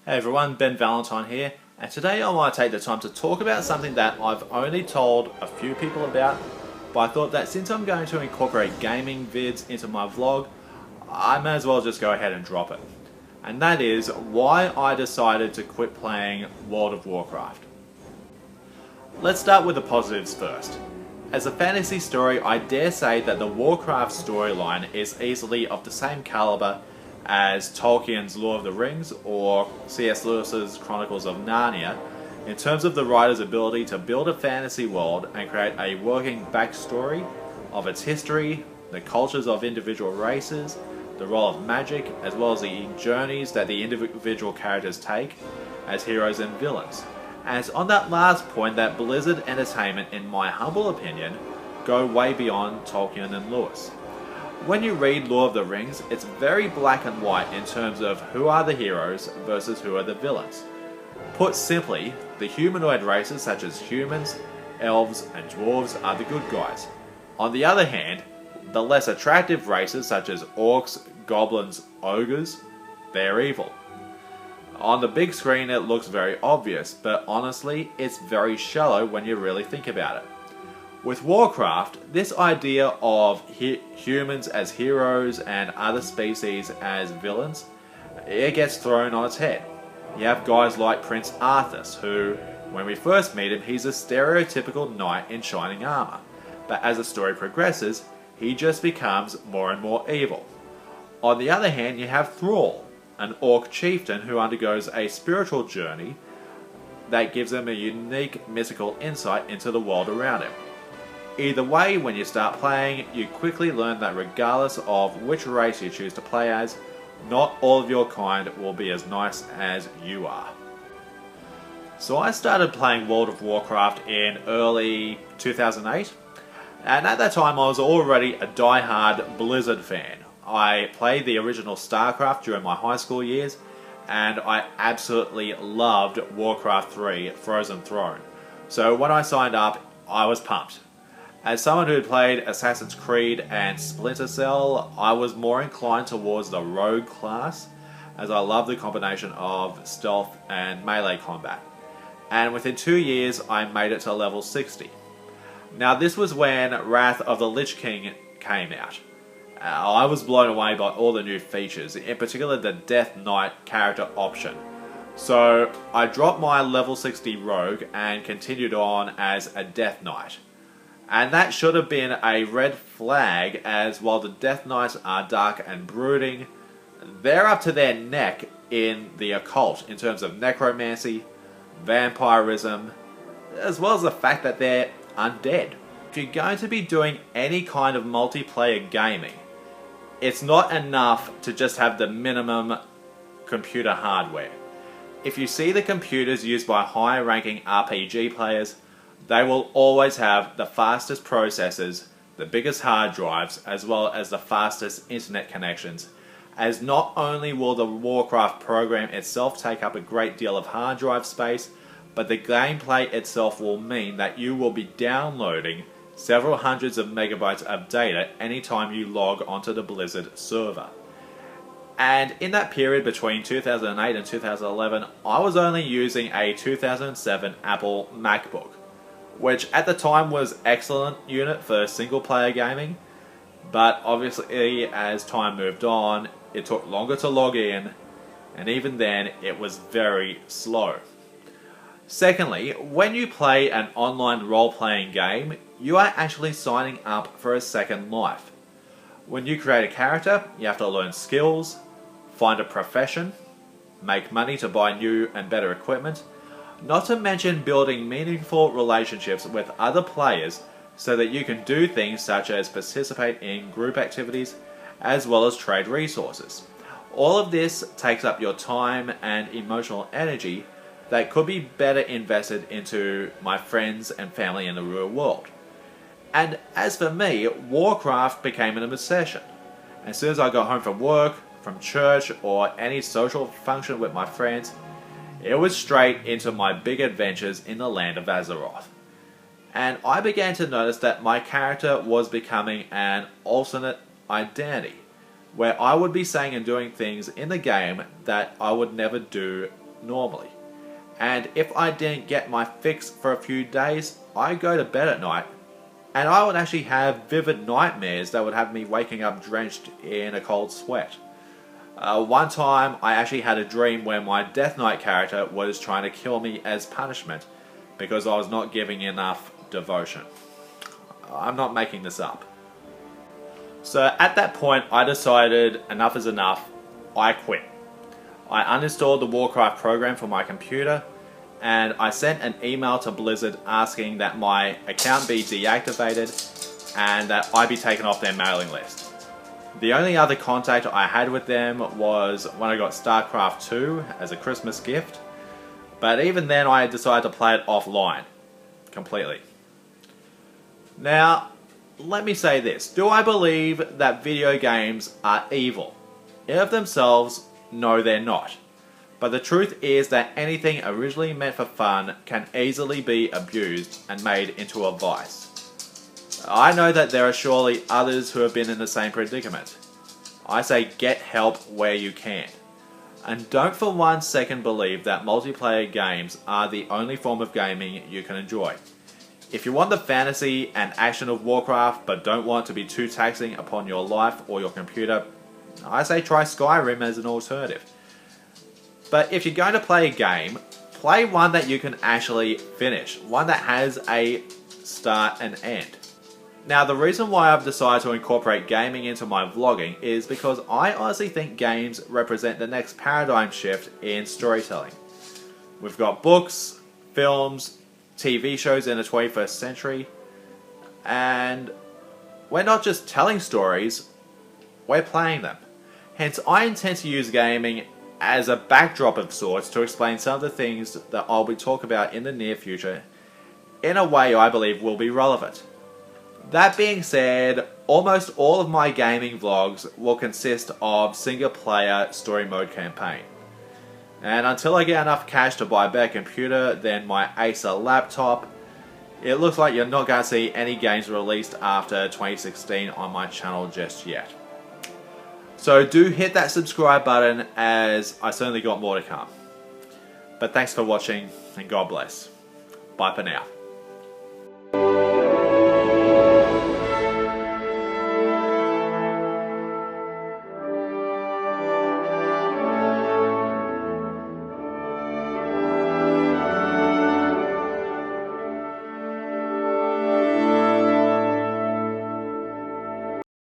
Hey everyone, Ben Valentine here, and today I want to take the time to talk about something that I've only told a few people about, but I thought that since I'm going to incorporate gaming vids into my vlog, I may as well just go ahead and drop it. And that is why I decided to quit playing World of Warcraft. Let's start with the positives first. As a fantasy story, I dare say that the Warcraft storyline is easily of the same caliber as Tolkien's Lord of the Rings or C.S. Lewis's Chronicles of Narnia in terms of the writer's ability to build a fantasy world and create a working backstory of its history, the cultures of individual races, the role of magic, as well as the journeys that the individual characters take as heroes and villains. And it's on that last point that Blizzard Entertainment, in my humble opinion, go way beyond Tolkien and Lewis. When you read Lord of the Rings, it's very black and white in terms of who are the heroes versus who are the villains. Put simply, the humanoid races such as humans, elves, and dwarves are the good guys. On the other hand, the less attractive races such as orcs, goblins, ogres, they're evil. On the big screen it looks very obvious, but honestly it's very shallow when you really think about it. With Warcraft, this idea of humans as heroes and other species as villains, it gets thrown on its head. You have guys like Prince Arthas, who, when we first meet him, he's a stereotypical knight in shining armor, but as the story progresses, he just becomes more and more evil. On the other hand, you have Thrall, an orc chieftain who undergoes a spiritual journey that gives him a unique mystical insight into the world around him. Either way, when you start playing, you quickly learn that regardless of which race you choose to play as, not all of your kind will be as nice as you are. So I started playing World of Warcraft in early 2008, and at that time I was already a die-hard Blizzard fan. I played the original StarCraft during my high school years, and I absolutely loved Warcraft 3 Frozen Throne. So when I signed up, I was pumped. As someone who had played Assassin's Creed and Splinter Cell, I was more inclined towards the rogue class, as I love the combination of stealth and melee combat. And within 2 years, I made it to level 60. Now this was when Wrath of the Lich King came out. I was blown away by all the new features, in particular the Death Knight character option. So I dropped my level 60 rogue and continued on as a Death Knight. And that should have been a red flag, as while the Death Knights are dark and brooding, they're up to their neck in the occult in terms of necromancy, vampirism, as well as the fact that they're undead. If you're going to be doing any kind of multiplayer gaming, it's not enough to just have the minimum computer hardware. If you see the computers used by higher ranking RPG players, they will always have the fastest processors, the biggest hard drives, as well as the fastest internet connections, as not only will the Warcraft program itself take up a great deal of hard drive space, but the gameplay itself will mean that you will be downloading several hundreds of megabytes of data anytime you log onto the Blizzard server. And in that period between 2008 and 2011, I was only using a 2007 Apple MacBook, which at the time was excellent unit for single player gaming, but obviously as time moved on, it took longer to log in, and even then it was very slow. Secondly, when you play an online role-playing game, you are actually signing up for a second life. When you create a character, you have to learn skills, find a profession, make money to buy new and better equipment, not to mention building meaningful relationships with other players so that you can do things such as participate in group activities as well as trade resources. All of this takes up your time and emotional energy that could be better invested into my friends and family in the real world. And as for me, Warcraft became an obsession. As soon as I got home from work, from church, or any social function with my friends, it was straight into my big adventures in the land of Azeroth. And I began to notice that my character was becoming an alternate identity, where I would be saying and doing things in the game that I would never do normally. And if I didn't get my fix for a few days, I'd go to bed at night and I would actually have vivid nightmares that would have me waking up drenched in a cold sweat. One time I actually had a dream where my Death Knight character was trying to kill me as punishment because I was not giving enough devotion. I'm not making this up. So at that point I decided enough is enough. I quit. I uninstalled the Warcraft program from my computer and I sent an email to Blizzard asking that my account be deactivated and that I be taken off their mailing list. The only other contact I had with them was when I got StarCraft 2 as a Christmas gift, but even then I decided to play it offline completely. Now, let me say this. Do I believe that video games are evil? In of themselves, no they're not. But the truth is that anything originally meant for fun can easily be abused and made into a vice. I know that there are surely others who have been in the same predicament. I say get help where you can. And don't for 1 second believe that multiplayer games are the only form of gaming you can enjoy. If you want the fantasy and action of Warcraft but don't want to be too taxing upon your life or your computer, I say try Skyrim as an alternative. But if you're going to play a game, play one that you can actually finish. One that has a start and end. Now the reason why I've decided to incorporate gaming into my vlogging is because I honestly think games represent the next paradigm shift in storytelling. We've got books, films, TV shows in the 21st century, and we're not just telling stories, we're playing them. Hence I intend to use gaming as a backdrop of sorts to explain some of the things that I'll be talking about in the near future in a way I believe will be relevant. That being said, almost all of my gaming vlogs will consist of single player story mode campaign. And until I get enough cash to buy a better computer than my Acer laptop, it looks like you're not going to see any games released after 2016 on my channel just yet. So do hit that subscribe button as I certainly got more to come. But thanks for watching and God bless. Bye for now.